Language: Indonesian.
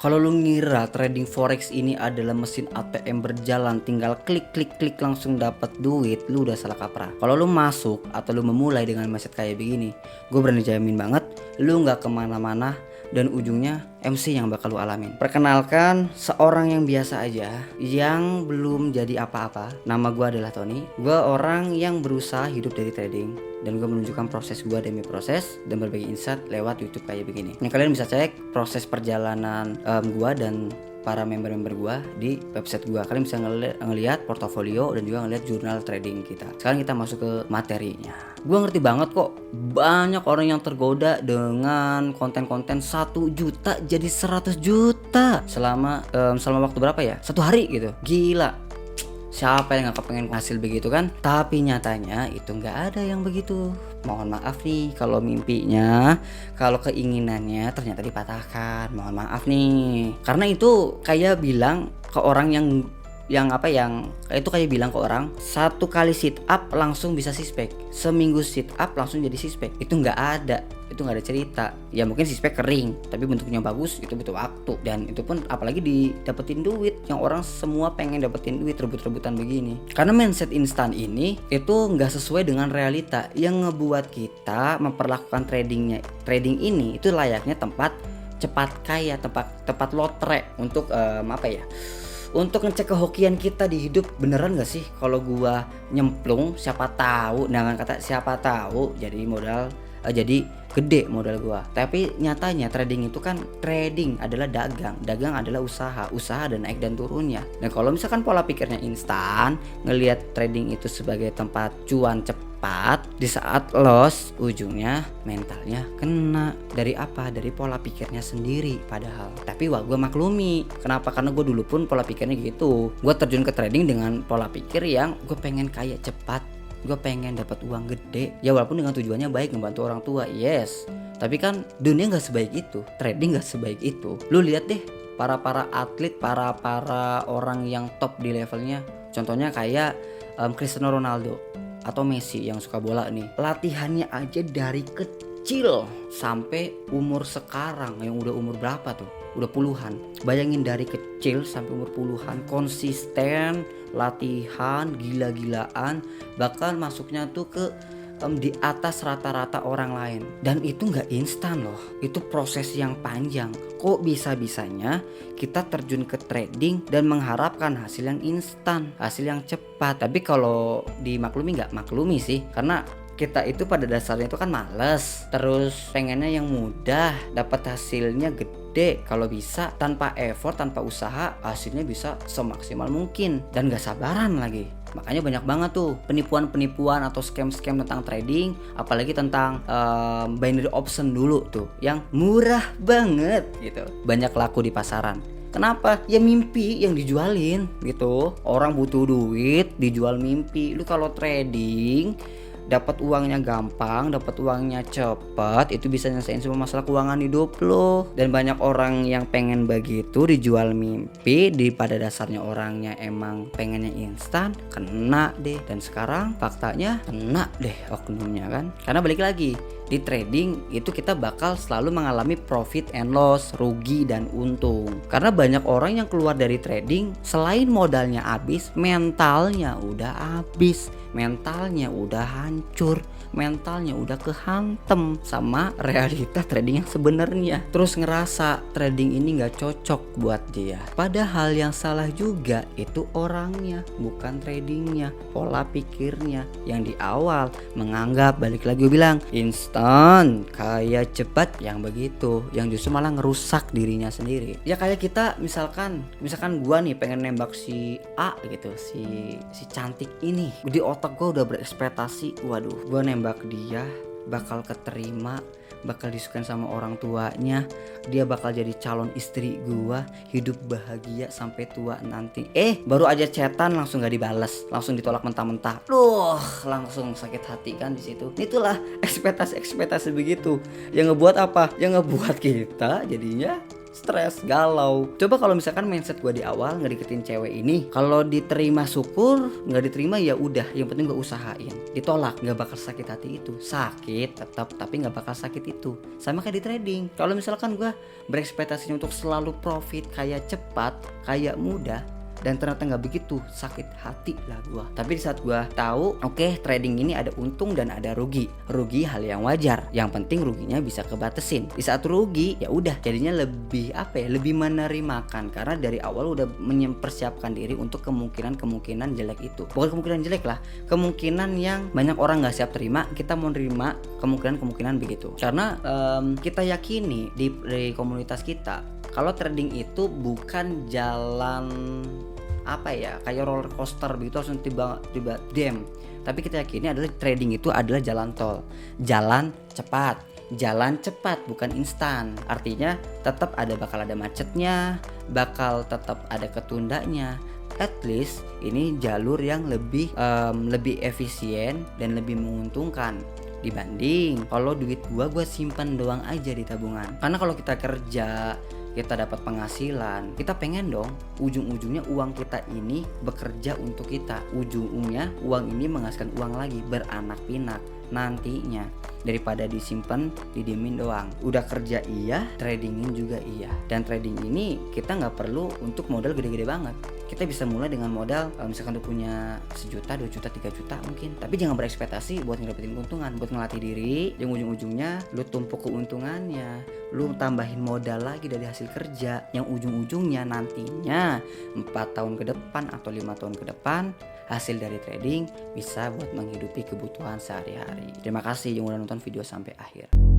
Kalau lu ngira trading forex ini adalah mesin ATM berjalan, tinggal klik klik klik langsung dapat duit, lu udah salah kaprah. Kalau lu masuk atau lu memulai dengan mindset kayak begini, gue berani jamin banget lu nggak kemana-mana dan ujungnya MC yang bakal lu alamin. Perkenalkan, seorang yang biasa aja yang belum jadi apa-apa. Nama gue adalah Tony. Gue orang yang berusaha hidup dari trading dan gue menunjukkan proses gue demi proses dan berbagi insight lewat YouTube kayak begini. Ini kalian bisa cek proses perjalanan gue dan para member-member gue di website gue. Kalian bisa ngelihat portofolio dan juga ngelihat jurnal trading kita. Sekarang kita masuk ke materinya. Gue ngerti banget kok banyak orang yang tergoda dengan konten-konten 1 juta jadi 100 juta selama waktu berapa ya? 1 hari gitu. Gila. Siapa yang gak kepengen hasil begitu kan? Tapi nyatanya itu gak ada yang begitu. Mohon maaf nih kalau mimpinya, kalau keinginannya ternyata dipatahkan. Mohon maaf nih. Karena itu kayak bilang ke orang yang itu kayak bilang ke orang 1 kali sit up langsung bisa sispek, seminggu sit up langsung jadi sispek. Itu nggak ada cerita. Ya mungkin sispek kering tapi bentuknya bagus, itu butuh waktu. Dan itu pun apalagi didapetin duit, yang orang semua pengen dapetin duit, rebut-rebutan begini. Karena mindset instan ini itu nggak sesuai dengan realita, yang ngebuat kita memperlakukan trading ini itu layaknya tempat cepat kaya, tempat lotre untuk untuk ngecek kehokian kita di hidup. Beneran gak sih kalau gua nyemplung, siapa tahu, dengan kata siapa tahu jadi jadi gede modal gua. Tapi nyatanya trading itu kan, trading adalah dagang adalah usaha dan naik dan turunnya. Dan kalau misalkan pola pikirnya instan, ngelihat trading itu sebagai tempat cuan cepat, di saat loss ujungnya mentalnya kena. Dari apa? Dari pola pikirnya sendiri padahal. Tapi gue maklumi. Kenapa? Karena gue dulu pun pola pikirnya gitu. Gue terjun ke trading dengan pola pikir yang gue pengen kaya cepat, gue pengen dapat uang gede. Ya walaupun dengan tujuannya baik, membantu orang tua, yes. Tapi kan dunia gak sebaik itu, trading gak sebaik itu. Lu lihat deh para atlet, para orang yang top di levelnya. Contohnya kayak Cristiano Ronaldo atau Messi yang suka bola nih. Latihannya aja dari kecil sampai umur sekarang, yang udah umur berapa tuh? Udah puluhan. Bayangin dari kecil sampai umur puluhan, konsisten latihan gila-gilaan, bahkan masuknya tuh ke di atas rata-rata orang lain. Dan itu gak instan loh, itu proses yang panjang. Kok bisa-bisanya kita terjun ke trading dan mengharapkan hasil yang instan, hasil yang cepat. Tapi kalau dimaklumi gak maklumi sih, karena kita itu pada dasarnya itu kan males, terus pengennya yang mudah, dapat hasilnya gede. Kalau bisa tanpa effort, tanpa usaha, hasilnya bisa semaksimal mungkin. Dan gak sabaran lagi. Makanya banyak banget tuh penipuan-penipuan atau scam-scam tentang trading, apalagi tentang binary option dulu tuh, yang murah banget gitu, banyak laku di pasaran. Kenapa? Ya mimpi yang dijualin gitu. Orang butuh duit, dijual mimpi. Lu kalau trading dapat uangnya gampang, dapat uangnya cepat, itu bisa nyelesain semua masalah keuangan hidup lo. Dan banyak orang yang pengen begitu, dijual mimpi, pada dasarnya orangnya emang pengennya instan, kena deh. Dan sekarang faktanya kena deh oknumnya kan. Karena balik lagi, di trading itu kita bakal selalu mengalami profit and loss, rugi dan untung. Karena banyak orang yang keluar dari trading, selain modalnya habis, mentalnya udah habis, mentalnya udah hancur, mentalnya udah kehantem sama realita trading yang sebenarnya. Terus ngerasa trading ini gak cocok buat dia. Padahal yang salah juga itu orangnya, bukan tradingnya, pola pikirnya yang di awal menganggap, balik lagi gue bilang, instan, kaya cepat, yang begitu, yang justru malah ngerusak dirinya sendiri. Ya kayak kita misalkan gua nih pengen nembak si A gitu, si cantik ini. Di otak gua udah berekspektasi, waduh, gua nembak dia bakal keterima, bakal disukain sama orang tuanya, dia bakal jadi calon istri gua, hidup bahagia sampai tua nanti. Baru aja chatan langsung gak dibales, langsung ditolak mentah-mentah. Langsung sakit hati kan di situ. Itulah ekspektasi begitu yang ngebuat apa? Yang ngebuat kita jadinya stres, galau. Coba kalau misalkan mindset gue di awal ngedeketin cewek ini, kalau diterima syukur, nggak diterima ya udah, yang penting gue usahain. Ditolak nggak bakal sakit hati itu, sakit tetap tapi nggak bakal sakit itu. Sama kayak di trading, kalau misalkan gue berekspektasinya untuk selalu profit, kayak cepat, kayak mudah, dan ternyata nggak begitu, sakit hati lah gua. Tapi di saat gua tahu oke, trading ini ada untung dan ada rugi hal yang wajar, yang penting ruginya bisa kebatesin. Di saat rugi ya udah, jadinya lebih lebih menerimakan, karena dari awal udah mempersiapkan diri untuk kemungkinan jelek itu. Bukan kemungkinan jelek lah, kemungkinan yang banyak orang nggak siap terima, kita mau nerima kemungkinan begitu. Karena kita yakini di komunitas kita, kalau trading itu bukan jalan kayak roller coaster begitu langsung tiba dem. Tapi kita yakini adalah trading itu adalah jalan tol, jalan cepat bukan instan. Artinya tetap bakal ada macetnya, bakal tetap ada ketundanya. At least ini jalur yang lebih efisien dan lebih menguntungkan dibanding kalau duit gua simpan doang aja di tabungan. Karena kalau kita kerja, kita dapat penghasilan, kita pengen dong ujung-ujungnya uang kita ini bekerja untuk kita, ujungnya uang ini menghasilkan uang lagi, beranak pinak nantinya, daripada disimpan didiemin doang. Udah kerja iya, tradingin juga iya. Dan trading ini kita nggak perlu untuk modal gede-gede banget. Kita bisa mulai dengan modal misalkan udah punya 1 juta, 2 juta, 3 juta mungkin. Tapi jangan berekspektasi buat ngedapetin keuntungan, buat ngelatih diri yang ujung-ujungnya lu tumpuk keuntungannya, lu tambahin modal lagi dari hasil kerja yang ujung-ujungnya nantinya 4 tahun ke depan atau 5 tahun ke depan hasil dari trading bisa buat menghidupi kebutuhan sehari-hari. Terima kasih yang udah nonton video sampai akhir.